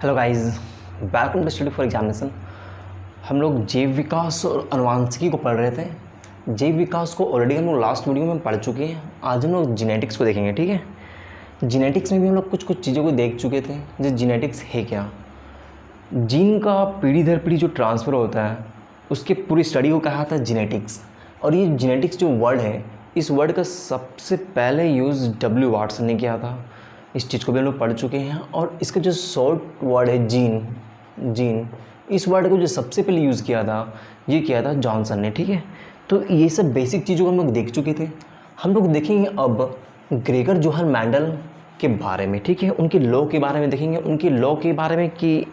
Hello guys, welcome to study for examination. हम लोग जैव विकास और अनुवांशिकी को पढ़ रहे थे। जैव विकास को ऑलरेडी हम लोग लास्ट वीडियो में पढ़ चुके हैं। आज हम लोग जेनेटिक्स को देखेंगे। ठीक है, जेनेटिक्स में भी हम लोग कुछ चीज़ों को देख चुके थे। जो जेनेटिक्स है क्या, जीन का पीढ़ी दर पीढ़ी जो ट्रांसफ़र होता है उसके पूरी स्टडी को कहा था जेनेटिक्स। और ये जेनेटिक्स जो वर्ड है, इस वर्ड का सबसे पहले यूज़ डब्ल्यू वाटसन ने किया था। इस चीज़ को भी हम लोग पढ़ चुके हैं। और इसका जो शॉर्ट वर्ड है जीन, इस वर्ड को जो सबसे पहले यूज़ किया था, ये किया था जॉनसन ने। ठीक है, तो ये सब बेसिक चीज़ों को हम लोग देख चुके थे। हम लोग देखेंगे अब ग्रेगर जोहान मेंडल के बारे में। ठीक है, उनके लॉ के बारे में देखेंगे। उनके लॉ के बारे में कि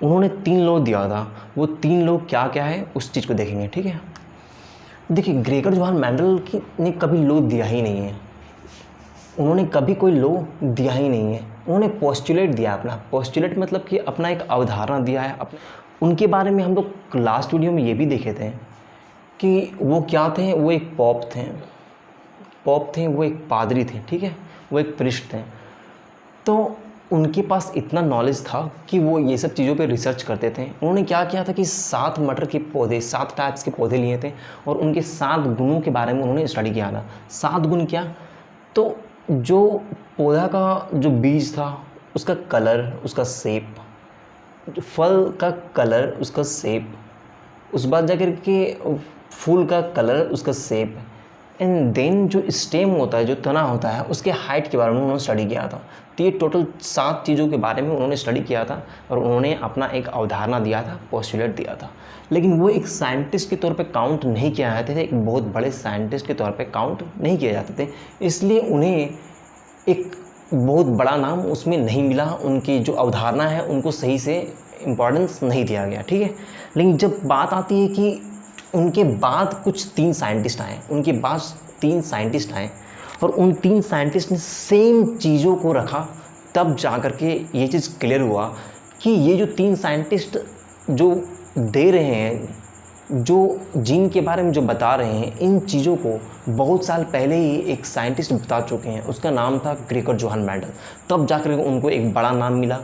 उन्होंने 3 लॉ दिया था, वो 3 लॉ क्या क्या है उस चीज़ को देखेंगे। ठीक है, देखिए ग्रेगर जोहान मेंडल ने कभी लॉ दिया ही नहीं है। उन्होंने कभी कोई लॉ दिया ही नहीं है। उन्होंने पोस्टुलेट दिया अपना। पोस्टुलेट मतलब कि अपना एक अवधारणा दिया है अपने। उनके बारे में हम लोग लास्ट वीडियो में ये भी देखे थे कि वो क्या थे। वो एक पॉप थे, वो एक पादरी थे। ठीक है, वो एक प्रिस्ट थे। तो उनके पास इतना नॉलेज था कि वो ये सब चीज़ों पे रिसर्च करते थे। उन्होंने क्या किया था कि 7 मटर के पौधे, 7 टाइप्स के पौधे लिए थे और उनके 7 गुणों के बारे में उन्होंने स्टडी किया था। 7 गुण क्या, तो जो पौधा का जो बीज था उसका कलर, उसका शेप, जो फल का कलर, उसका शेप, उस बाद जाकर के फूल का कलर, उसका शेप, एंड देन जो स्टेम होता है, जो तना होता है, उसके हाइट के बारे में उन्होंने स्टडी किया था। तो ये टोटल 7 चीज़ों के बारे में उन्होंने स्टडी किया था और उन्होंने अपना एक अवधारणा दिया था, पोस्टुलेट दिया था। लेकिन वो एक साइंटिस्ट के तौर पे काउंट नहीं किया जाते थे, एक बहुत बड़े साइंटिस्ट के तौर पे काउंट नहीं किए जाते थे। इसलिए उन्हें एक बहुत बड़ा नाम उसमें नहीं मिला। उनकी जो अवधारणा है उनको सही से इम्पोर्टेंस नहीं दिया गया। ठीक है, लेकिन जब बात आती है कि उनके बाद कुछ 3 साइंटिस्ट आए, उनके बाद 3 साइंटिस्ट आए और उन 3 साइंटिस्ट ने सेम चीज़ों को रखा, तब जा कर के ये चीज़ क्लियर हुआ कि ये जो 3 साइंटिस्ट जो दे रहे हैं, जो जीन के बारे में जो बता रहे हैं, इन चीज़ों को बहुत साल पहले ही एक साइंटिस्ट बता चुके हैं। उसका नाम था ग्रेगर जोहान मेंडल। तब जाकर उनको एक बड़ा नाम मिला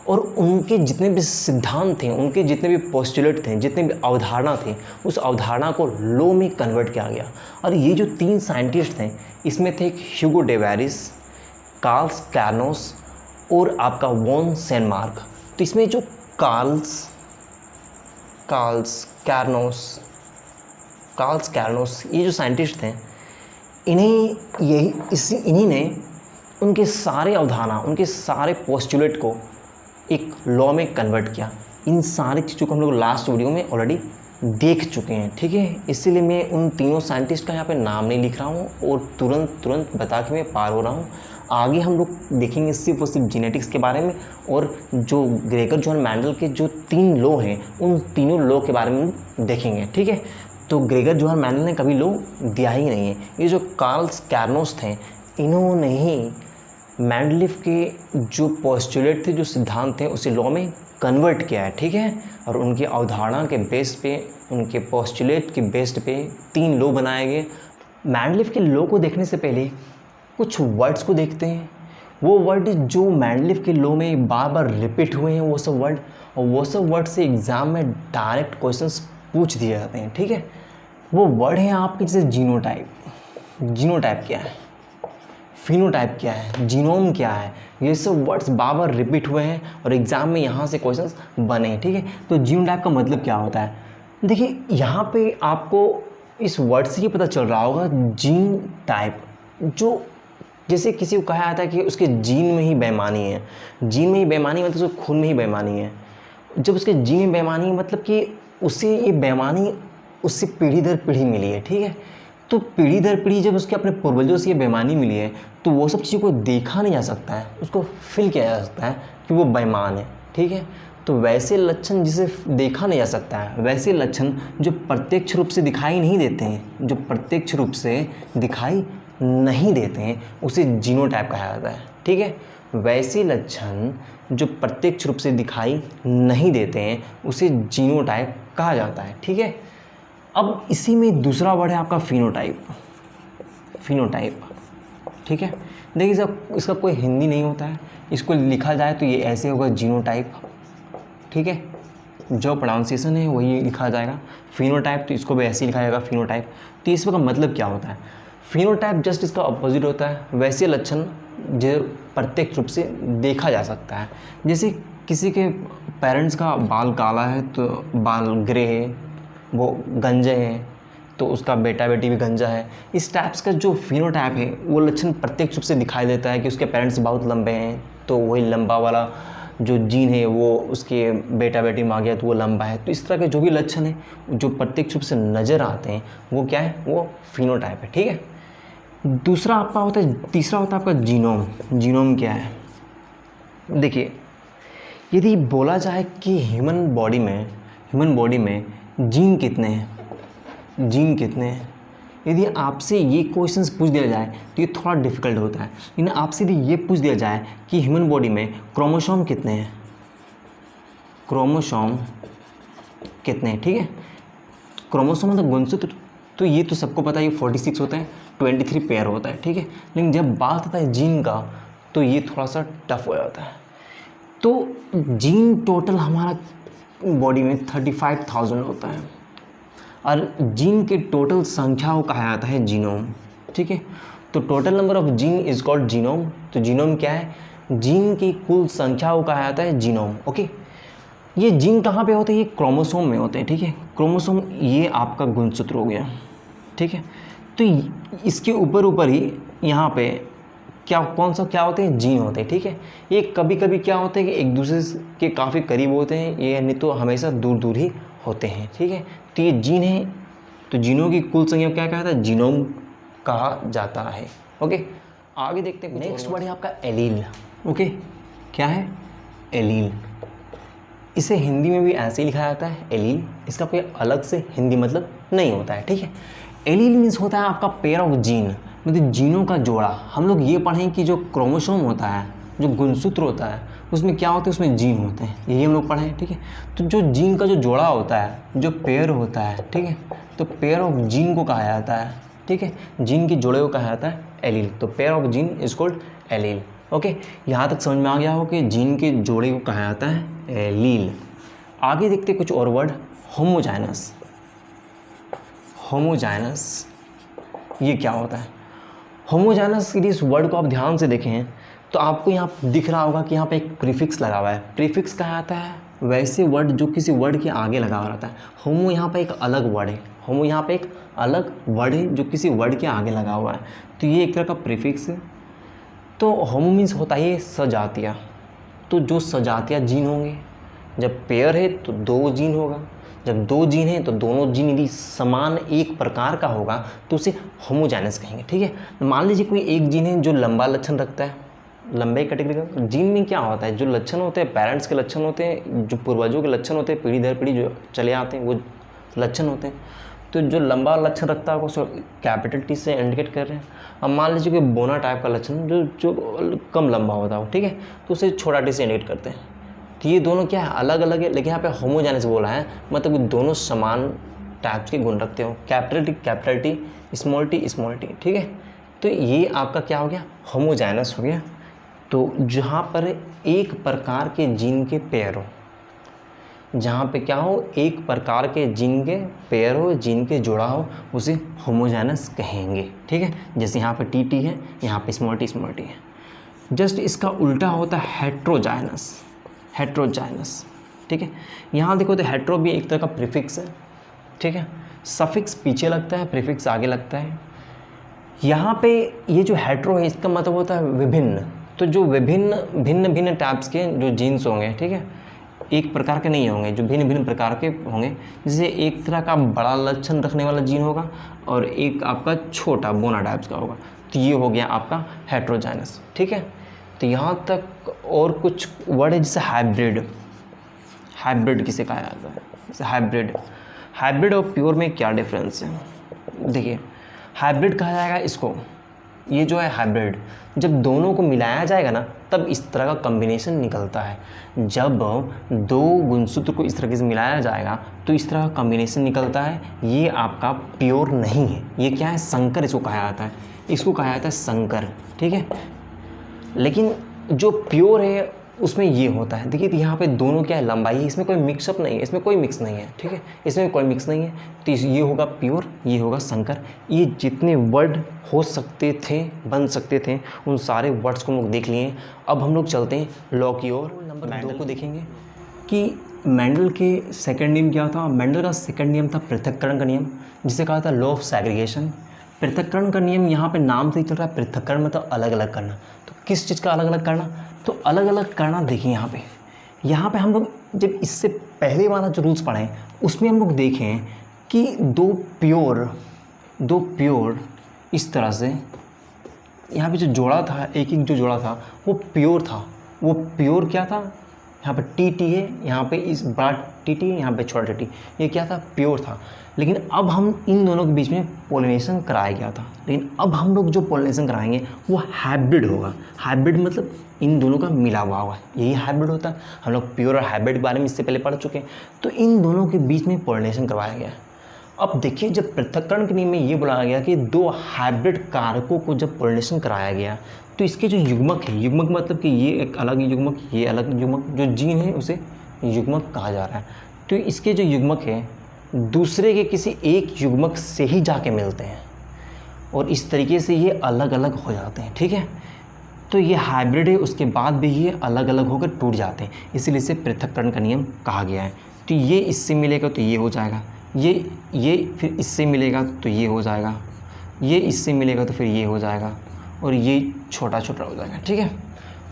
और उनके जितने भी सिद्धांत थे, उनके जितने भी पोस्टुलेट थे, जितने भी अवधारणा थे, उस अवधारणा को लॉ में कन्वर्ट किया गया। और ये जो 3 साइंटिस्ट थे, इसमें थे ह्यूगो डे वेरिस, कार्ल कैर्नोस और आपका वॉन सेनमार्क। तो इसमें जो कार्ल कैर्नोस ये जो साइंटिस्ट थे, इन्हीं ने उनके सारे अवधारणा, उनके सारे पोस्टुलेट को एक लॉ में कन्वर्ट किया। इन सारी चीज़ों को हम लोग लास्ट वीडियो में ऑलरेडी देख चुके हैं। ठीक है, इसीलिए मैं उन तीनों साइंटिस्ट का यहाँ पे नाम नहीं लिख रहा हूँ और तुरंत बता के मैं पार हो रहा हूँ। आगे हम लोग देखेंगे सिर्फ और सिर्फ जेनेटिक्स के बारे में और जो ग्रेगर जोहान मेंडल के जो 3 लॉ हैं, उन तीनों लॉ के बारे में देखेंगे। ठीक है, तो ग्रेगर जोहान मेंडल ने कभी लॉ दिया ही नहीं है। ये जो कार्ल कैर्नोस थे, इन्होंने ही मेंडलीफ के जो पोस्टुलेट थे, जो सिद्धांत थे, उसे लॉ में कन्वर्ट किया है। ठीक है, और उनकी अवधारणा के बेस पे, उनके पोस्टुलेट के बेस पे 3 लॉ बनाए गए। मेंडलीफ के लॉ को देखने से पहले कुछ वर्ड्स को देखते हैं। वो वर्ड जो मेंडलीफ के लॉ में बार बार रिपीट हुए हैं, वो सब वर्ड, और वो सब वर्ड से एग्ज़ाम में डायरेक्ट क्वेश्चंस पूछ दिए जाते हैं। ठीक है, वो वर्ड हैं आपके जैसे जीनोटाइप क्या है, फिनोटाइप क्या है, जीनोम क्या है, ये सब वर्ड्स बार बार रिपीट हुए हैं और एग्ज़ाम में यहाँ से क्वेश्चंस बने हैं। ठीक है, तो जीनोटाइप का मतलब क्या होता है, देखिए यहाँ पे आपको इस वर्ड से ही पता चल रहा होगा। जीन टाइप, जो जैसे किसी को कहा जाता है कि उसके जीन में ही बेईमानी है। जीन में ही बेईमानी मतलब उसके खून में ही बेईमानी है। जब उसके जीन में बेईमानी है मतलब कि उसे ये बेईमानी उससे पीढ़ी दर पीढ़ी मिली है। ठीक है, तो पीढ़ी दर पीढ़ी जब उसके अपने पूर्वजों से ये बेईमानी मिली है, तो वो सब चीज़ों को देखा नहीं जा सकता है, उसको फील किया जा सकता है कि वो बेईमान है। ठीक है, तो वैसे लक्षण जिसे देखा नहीं जा सकता है, वैसे लक्षण जो प्रत्यक्ष रूप से दिखाई नहीं देते हैं, जो प्रत्यक्ष रूप से दिखाई नहीं देते हैं, उसे जीनोटाइप कहा जाता है। ठीक है, वैसे लक्षण जो प्रत्यक्ष रूप से दिखाई नहीं देते हैं, उसे जीनोटाइप कहा जाता है। ठीक है, अब इसी में दूसरा वर्ड है आपका फिनोटाइप। ठीक है, देखिए इसका कोई हिंदी नहीं होता है, इसको लिखा जाए तो ये ऐसे होगा जीनोटाइप। ठीक है, जो प्रोनाउंसिएशन है वही लिखा जाएगा। फिनोटाइप तो इसको भी ऐसे ही लिखा जाएगा फिनोटाइप। तो इसका मतलब क्या होता है? फिनोटाइप जस्ट इसका अपोजिट होता है, वैसे लक्षण जो प्रत्यक्ष रूप से देखा जा सकता है। जैसे किसी के पेरेंट्स का बाल काला है तो बाल ग्रे है, वो गंजे हैं तो उसका बेटा बेटी भी गंजा है। इस टाइप्स का जो फिनोटाइप है वो लक्षण प्रत्यक्ष रूप से दिखाई देता है कि उसके पेरेंट्स बहुत लंबे हैं तो वही लंबा वाला जो जीन है वो उसके बेटा बेटी में आ गया तो वो लंबा है। तो इस तरह के जो भी लक्षण हैं जो प्रत्यक्ष रूप से नज़र आते हैं वो क्या है? वो फिनोटाइप है। ठीक है, दूसरा आपका होता है, तीसरा होता है आपका जीनोम। जीनोम क्या है? देखिए, यदि बोला जाए कि ह्यूमन बॉडी में जीन कितने हैं, जीन कितने हैं, यदि आपसे ये क्वेश्चंस पूछ दिया जाए तो ये थोड़ा डिफ़िकल्ट होता है। लेकिन आपसे यदि ये पूछ दिया जाए कि ह्यूमन बॉडी में क्रोमोसोम कितने हैं, क्रोमोसोम कितने हैं, ठीक है, क्रोमोसोम मतलब गुणसूत्र, तो ये तो सबको पता है ये 46 होता है, 23 पेयर होता है। ठीक है, लेकिन जब बात आता है जीन का तो ये थोड़ा सा टफ हो जाता है। तो जीन टोटल हमारा बॉडी में 35,000 होता है और जीन के टोटल संख्या को कहा जाता है जीनोम। ठीक है, तो total number of gene is called genome. तो जीनोम क्या है? जीन की कुल संख्या को कहा जाता है जीनोम। ओके, ये जीन कहाँ पे होते हैं? ये क्रोमोसोम में होते हैं। ठीक है, क्रोमोसोम ये आपका गुणसूत्र हो गया। ठीक है, तो इसके ऊपर ही यहाँ पे क्या क्या होते हैं? जीन होते हैं। ठीक है, ये कभी कभी क्या होते हैं कि एक दूसरे के काफ़ी करीब होते हैं, ये नहीं तो हमेशा दूर दूर ही होते हैं। ठीक है, तो ये जीन है, तो जीनों की कुल संख्या क्या कहा जाता है? जीनोम कहा जाता है। ओके, आगे देखते हैं। नेक्स्ट वर्ड है आपका एलील। ओके, क्या है? एलील। इसे हिंदी में भी ऐसे ही लिखा जाता है एलील, इसका कोई अलग से हिंदी मतलब नहीं होता है। ठीक है, एलील मीन्स होता है आपका पेयर ऑफ जीन, मतलब जीनों का जोड़ा। हम लोग ये पढ़ें कि जो क्रोमोसोम होता है, जो गुणसूत्र होता है, उसमें क्या होता है? उसमें जीन होते हैं, यही हम लोग पढ़े हैं। ठीक है, तो जो जीन का जो जोड़ा होता है, जो पेयर होता है, ठीक है, तो पेयर ऑफ जीन को कहा जाता है। ठीक है, जीन के जोड़े को कहा जाता है एलील। तो pair of gene is called allele. Okay, यहाँ तक समझ में आ गया हो कि जीन के जोड़े को कहा जाता है एलील। आगे देखते कुछ और वर्ड। होमोजाइनस। होमोजाइनस ये क्या होता है? होमोजाइनस यदि इस वर्ड को आप ध्यान से देखें तो आपको यहाँ दिख रहा होगा कि यहाँ पे एक प्रीफिक्स लगा हुआ है। प्रीफिक्स कहा जाता है वैसे वर्ड जो किसी वर्ड के आगे लगा हुआ रहता है। होमो यहाँ पे एक अलग वर्ड है, होमो यहाँ पे एक अलग वर्ड है जो किसी वर्ड के आगे लगा हुआ है, तो ये एक तरह का प्रीफिक्स है। तो होमो मीन्स होता है सजातीय। तो जो सजातीय जीन होंगे, जब पेयर है तो 2 जीन होगा, जब 2 जीन है तो दोनों जीन यदि समान एक प्रकार का होगा तो उसे होमोजाइनस कहेंगे। ठीक है, मान लीजिए कोई एक जीन है जो लंबा लक्षण रखता है, लंबे कैटेगरी का। जीन में क्या होता है? जो लक्षण होते हैं पेरेंट्स के लक्षण होते हैं, जो पूर्वजों के लक्षण होते हैं, पीढ़ी दर पीढ़ी जो चले आते हैं वो लक्षण होते हैं। तो जो लंबा लक्षण रखता है उसको कैपिटल टी से इंडिकेट कर रहे हैं। अब मान लीजिए कोई बोना टाइप का लक्षण जो कम लंबा होता है, ठीक है, तो उसे छोटा टी से इंडिकेट करते हैं। तो ये दोनों क्या है? अलग अलग है, लेकिन यहाँ पे होमोजाइनस बोला है, मतलब दोनों समान टाइप्स के गुण रखते हो। Capital T, small T. ठीक है, तो ये आपका क्या हो गया? होमोजाइनस हो गया। तो जहाँ पर एक प्रकार के जीन के पेयर हो, जहाँ पे क्या हो? एक प्रकार के जीन के पेयर हो, जीन के जोड़ा हो, उसे होमोजाइनस कहेंगे। ठीक है, जैसे यहाँ पे टी है, यहाँ पे स्मॉल टी है। जस्ट इसका उल्टा होता है हेट्रोजाइनस। ठीक है, यहाँ देखो तो हेट्रो भी एक तरह का प्रीफिक्स है। ठीक है, सफिक्स पीछे लगता है, प्रीफिक्स आगे लगता है। यहाँ पे ये जो हेट्रो है इसका मतलब होता है विभिन्न। तो जो भिन्न टाइप्स के जो जीन्स होंगे, ठीक है, एक प्रकार के नहीं होंगे, जो भिन्न प्रकार के होंगे। जैसे एक तरह का बड़ा लक्षण रखने वाला जीन होगा और एक आपका छोटा बोना टाइप्स का होगा, तो ये हो गया आपका हेट्रोजाइनस। ठीक है, तो यहाँ तक और कुछ वर्ड है जैसे हाइब्रिड किसे कहा जाता है? जैसे हाइब्रिड और प्योर में क्या डिफरेंस है? देखिए, हाइब्रिड कहा जाएगा इसको, ये जो है हाइब्रिड, जब दोनों को मिलाया जाएगा ना तब इस तरह का कॉम्बिनेशन निकलता है। जब 2 गुणसूत्र को इस तरीके से मिलाया जाएगा तो इस तरह का कॉम्बिनेशन निकलता है। ये आपका प्योर नहीं है, ये क्या है? संकर इसको कहा जाता है, इसको कहा जाता है संकर। ठीक है, लेकिन जो प्योर है उसमें ये होता है। देखिए यहाँ पे दोनों क्या है, लंबाई है, इसमें कोई मिक्सअप नहीं है, इसमें कोई मिक्स नहीं है, ठीक है, इसमें कोई मिक्स नहीं है। तो ये होगा प्योर, ये होगा संकर। ये जितने वर्ड हो सकते थे, बन सकते थे, उन सारे वर्ड्स को हम लोग देख लिए। अब हम लोग चलते हैं लॉ की ओर। नंबर 2 को देखेंगे कि मेंडल के सेकंड नियम क्या था। मेंडल का सेकंड नियम था पृथक्करण का नियम, जिसे कहा था लॉ ऑफ सेग्रीगेशन। पृथक्करण का नियम यहाँ पे नाम से ही चल रहा है, पृथक्करण मतलब अलग अलग करना। तो किस चीज़ का अलग अलग करना, तो अलग अलग करना। देखिए यहाँ पे हम लोग जब इससे पहले वाला जो रूल्स पढ़े उसमें हम लोग देखें कि दो प्योर इस तरह से यहाँ पे जो जोड़ा था, एक जो जोड़ा था वो प्योर था। वो प्योर क्या था, यहाँ पे टी टी है, यहाँ पे इस बड़ा टी टी है, यहाँ पे छोटा टी, ये क्या था, प्योर था। लेकिन अब हम इन दोनों के बीच में पोलिनेशन कराया गया था। लेकिन अब हम लोग जो पोलिनेशन कराएंगे वो हाइब्रिड होगा। हाइब्रिड मतलब इन दोनों का मिला हुआ होगा, यही हाइब्रिड होता है। हम लोग प्योर और हाइब्रिड के बारे में इससे पहले पढ़ चुके हैं। तो इन दोनों के बीच में पोलिनेशन करवाया गया। अब देखिए जब पृथक्करण के नियम में ये बोला गया कि दो हाइब्रिड कारकों को जब पोलिनेशन कराया गया, तो इसके जो युग्मक है, युग्मक मतलब कि ये एक अलग युग्मक, ये अलग युग्मक, जो जीन है उसे युग्मक कहा जा रहा है। तो इसके जो युग्मक है दूसरे के किसी एक युग्मक से ही जाके मिलते हैं और इस तरीके से ये अलग अलग हो जाते हैं, ठीक है। तो ये हाइब्रिड है, उसके बाद भी ये अलग अलग होकर टूट जाते हैं, इसीलिए इसे पृथक्करण का नियम कहा गया है। तो ये इससे मिलेगा तो ये हो जाएगा, ये फिर इससे मिलेगा तो ये हो जाएगा, ये इससे मिलेगा तो फिर ये हो जाएगा, और ये छोटा छोटा हो जाएगा, ठीक है।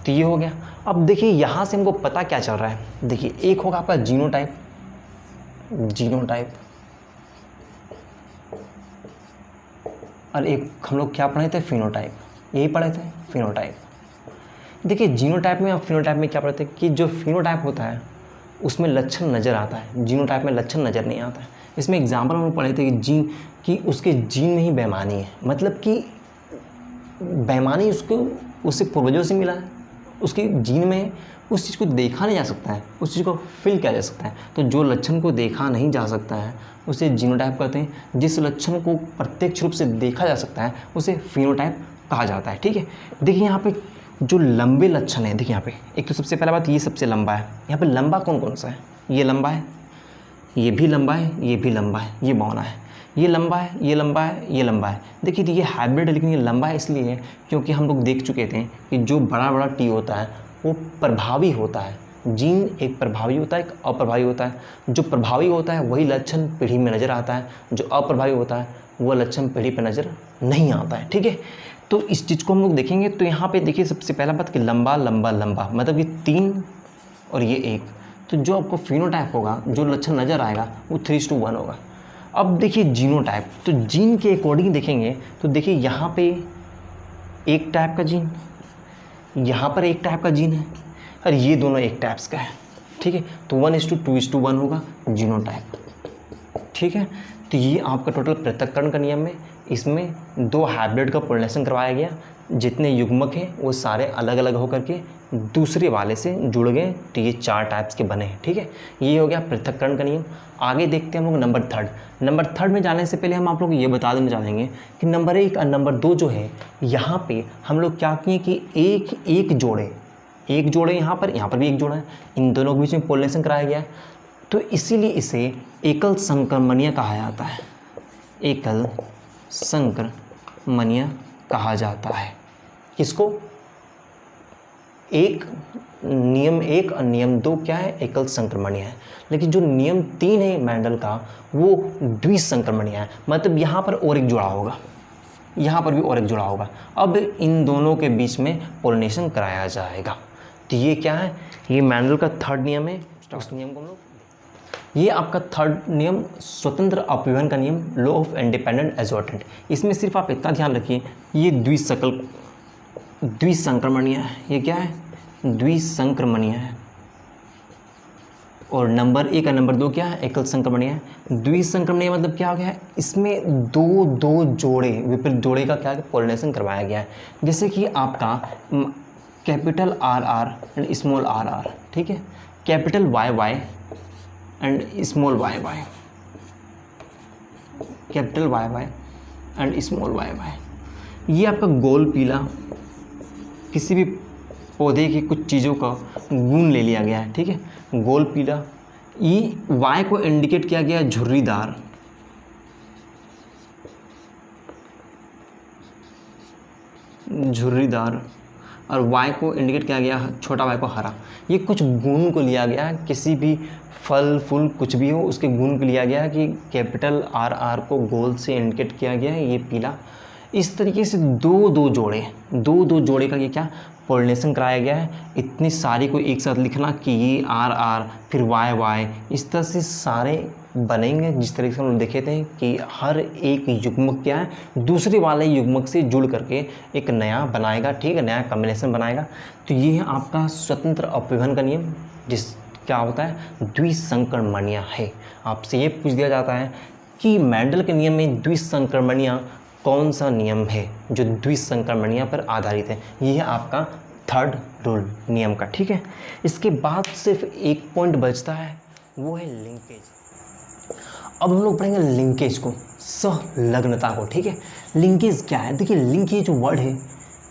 तो ये हो गया। अब देखिए यहाँ से हमको पता क्या चल रहा है। देखिए एक होगा आपका जीनोटाइप, और एक हम लोग क्या पढ़े थे, फिनोटाइप, यही पढ़े थे, फिनोटाइप। देखिए जीनोटाइप में और फिनोटाइप में क्या पढ़ते हैं कि जो फिनोटाइप होता है उसमें लक्षण नज़र आता है, जीनोटाइप में लक्षण नज़र नहीं आता है। इसमें एग्जाम्पल हम लोग पढ़े थे कि जीन कि उसके जीन में ही बेईमानी है, मतलब कि बेईमानी उससे पूर्वजों से मिला है, उसके जीन में उस चीज़ को देखा नहीं जा सकता है, उस चीज़ को फील किया जा सकता है। तो जो लक्षण को देखा नहीं जा सकता है उसे जीनोटाइप कहते हैं। जिस लक्षण को प्रत्यक्ष रूप से देखा जा सकता है उसे फिनोटाइप कहा जाता है, ठीक है। देखिए यहाँ पे जो लंबे लक्षण है, देखिए यहाँ पे एक तो सबसे पहला बात ये सबसे लंबा है। यहाँ पे लंबा कौन कौन सा है, ये लंबा है, ये भी लंबा है, ये भी लंबा है, ये बौना है, ये लंबा है, ये लंबा है, ये लंबा है। देखिए ये हाइब्रिड है, लेकिन ये लंबा है इसलिए है क्योंकि हम लोग देख चुके थे कि जो बड़ा बड़ा टी होता है वो प्रभावी होता है। जीन एक प्रभावी होता है, एक अप्रभावी होता है। जो प्रभावी होता है वही लक्षण पीढ़ी में नज़र आता है, जो अप्रभावी होता है वो लक्षण पीढ़ी पर नज़र नहीं आता है, ठीक है। तो इस चीज़ को हम लोग देखेंगे। तो यहाँ पे देखिए सबसे पहला बात कि लंबा लंबा लंबा मतलब ये 3 और ये 1। तो जो आपको फिनोटाइप होगा, जो लक्षण नज़र आएगा वो 3:1 होगा। अब देखिए जीनोटाइप, तो जीन के अकॉर्डिंग देखेंगे तो देखिए यहाँ पे एक टाइप का जीन, यहाँ पर एक टाइप का जीन है, और ये दोनों एक टाइप्स का है, ठीक है। तो 1:2:1 होगा जीनोटाइप, ठीक है। तो ये आपका टोटल पृथक्करण का नियम है। इसमें 2 हाइब्रिड का पोलिनेशन करवाया गया, जितने युग्मक हैं वो सारे अलग अलग होकर के दूसरे वाले से जुड़ गए, तो ये 4 टाइप्स के बने हैं, ठीक है। ये हो गया पृथक्करण का नियम। आगे देखते हैं हम लोग नंबर थर्ड में जाने से पहले हम आप लोग ये बता देना चाहेंगे कि नंबर 1 और नंबर 2 जो है, यहाँ पे हम लोग क्या किए कि एक जोड़े यहाँ पर भी एक जोड़ा है, इन दोनों के बीच में पोलिनेशन कराया गया है। तो इसीलिए इसे एकल संक्रमणीय कहा जाता है, एकल संक्रमणीय कहा जाता है। किसको? एक नियम 1 और नियम 2 क्या है, एकल संक्रमणीय है। लेकिन जो नियम 3 है मेंडल का वो द्विसंक्रमणीय है, मतलब यहाँ पर और एक जुड़ा होगा, यहाँ पर भी और एक जुड़ा होगा। अब इन दोनों के बीच में पोलिनेशन कराया जाएगा। तो ये क्या है, ये मेंडल का 3rd नियम है। उस नियम को हम लोग, ये आपका 3rd नियम स्वतंत्र अपव्यवन का नियम, लॉ ऑफ इंडिपेंडेंट एजॉर्टेंट। इसमें सिर्फ आप इतना ध्यान रखिए, ये द्विसंक्रमणीय है। ये क्या है, द्विसंक्रमणीय है। और नंबर 1 और नंबर 2 क्या है, एकल संक्रमणीय है। द्विसंक्रमणीय मतलब क्या हो गया है, इसमें दो जोड़े, विपरीत जोड़े का क्या है, पोलिनेशन करवाया गया है। जैसे कि आपका capital RR and small RR, ठीक है, capital YY and small YY, capital YY and small YY। ये आपका गोल पीला किसी भी पौधे की कुछ चीज़ों का गुण ले लिया गया है, ठीक है। गोल पीला, ये वाई को इंडिकेट किया गया है झुर्रीदार, झुर्रीदार, और वाई को इंडिकेट किया गया छोटा वाई को हरा। ये कुछ गुण को लिया गया है, किसी भी फल फूल कुछ भी हो उसके गुण को लिया गया है कि कैपिटल आर आर को गोल से इंडिकेट किया गया है, ये पीला। इस तरीके से दो दो जोड़े का ये क्या पॉलिनेशन कराया गया है। इतनी सारी को एक साथ लिखना कि ये आर आर फिर वाई वाई, इस तरह से सारे बनेंगे जिस तरीके से हम लोग देखे थे कि हर एक युग्मक क्या है दूसरे वाले युग्मक से जुड़ करके एक नया बनाएगा, ठीक है, नया कॉम्बिनेशन बनाएगा। तो ये है आपका स्वतंत्र अपविभन का नियम, जिस क्या होता है द्विसंकरणमणियाँ है। आपसे ये पूछ दिया जाता है कि मेंडल के नियम में द्विसंकरणमणियाँ कौन सा नियम है जो द्विसंकरणमणियाँ पर आधारित है। ये है आपका थर्ड रूल नियम का, ठीक है। इसके बाद सिर्फ एक पॉइंट बचता है, वो है लिंकेज। अब हम लोग पढ़ेंगे लिंकेज को, संलग्नता को, ठीक है। लिंकेज क्या है, देखिए लिंक ये जो वर्ड है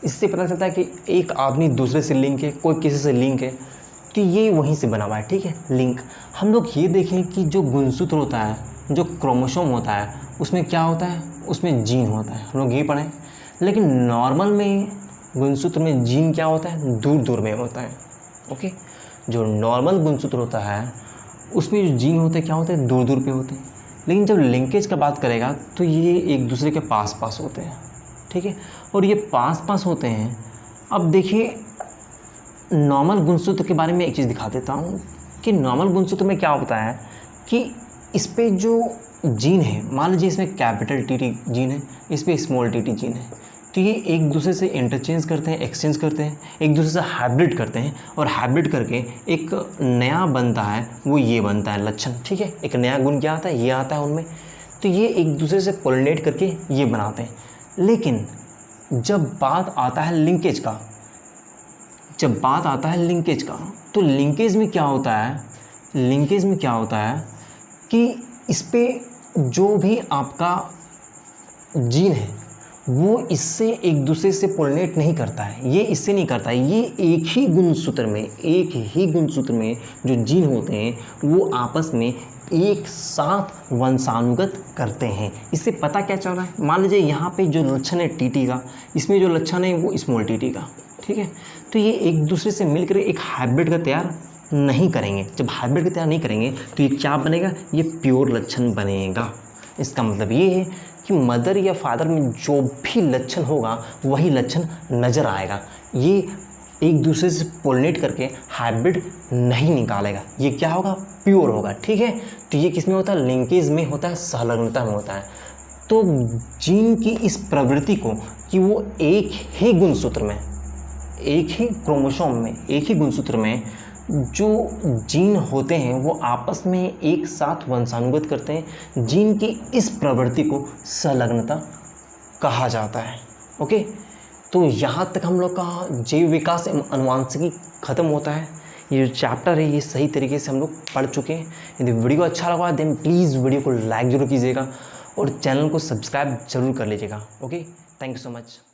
इससे पता चलता है कि एक आदमी दूसरे से लिंक है, कोई किसी से लिंक है, तो ये वहीं से बना हुआ है, ठीक है, लिंक। हम लोग ये देखें कि जो गुणसूत्र होता है, जो क्रोमोसोम होता है, उसमें क्या होता है, उसमें जीन होता है, हम लोग ये पढ़ें। लेकिन नॉर्मल में गुणसूत्र में जीन क्या होता है, दूर दूर में होता है, ओके। जो नॉर्मल गुणसूत्र होता है उसमें जो जीन होते हैं क्या होते हैं, दूर दूर पे होते हैं। लेकिन जब लिंकेज का बात करेगा तो ये एक दूसरे के पास पास होते हैं, ठीक है, और ये पास पास होते हैं। अब देखिए नॉर्मल गुणसूत्र के बारे में एक चीज़ दिखा देता हूँ कि नॉर्मल गुणसूत्र में क्या होता है कि इस पे जो जीन है, मान लीजिए इसमें कैपिटल टी जीन है, इस पे स्मॉल टी जीन है, तो ये एक दूसरे से इंटरचेंज करते हैं, एक्सचेंज करते हैं, एक दूसरे से हाइब्रिड करते हैं, और हाइब्रिड करके एक नया बनता है, वो ये बनता है लक्षण, ठीक है। एक नया गुण क्या आता है, ये आता है उनमें। तो ये एक दूसरे से पोलिनेट करके ये बनाते हैं। लेकिन जब बात आता है लिंकेज का, तो लिंकेज में क्या होता है, कि इस पे जो भी आपका जीन है वो इससे एक दूसरे से पोलिनेट नहीं करता है, ये इससे नहीं करता है। ये एक ही गुणसूत्र में जो जीन होते हैं वो आपस में एक साथ वंशानुगत करते हैं। इससे पता क्या चल रहा है, मान लीजिए यहाँ पे जो लक्षण है टीटी का, इसमें जो लक्षण है वो स्मॉल टीटी का, ठीक है। तो ये एक दूसरे से मिलकर एक हाइब्रिड का तैयार नहीं करेंगे। जब हाइब्रिड का तैयार नहीं करेंगे तो ये क्या बनेगा, ये प्योर लक्षण बनेगा। इसका मतलब ये है कि मदर या फादर में जो भी लक्षण होगा वही लक्षण नज़र आएगा। ये एक दूसरे से पोलिनेट करके हाइब्रिड नहीं निकालेगा, ये क्या होगा, प्योर होगा, ठीक है। तो ये किस में होता है, लिंकेज में होता है, संलग्नता में होता है। तो जीन की इस प्रवृत्ति को कि वो एक ही गुणसूत्र में, एक ही क्रोमोसोम में, एक ही गुणसूत्र में जो जीन होते हैं वो आपस में एक साथ वंशानुगत करते हैं, जीन की इस प्रवृत्ति को संलग्नता कहा जाता है, ओके। तो यहाँ तक हम लोग का जैव विकास एवं अनुवांशिकी खत्म होता है। ये जो चैप्टर है ये सही तरीके से हम लोग पढ़ चुके हैं। यदि वीडियो अच्छा लगा देन प्लीज़ वीडियो को लाइक ज़रूर कीजिएगा और चैनल को सब्सक्राइब जरूर कर लीजिएगा, okay. Thank you so much.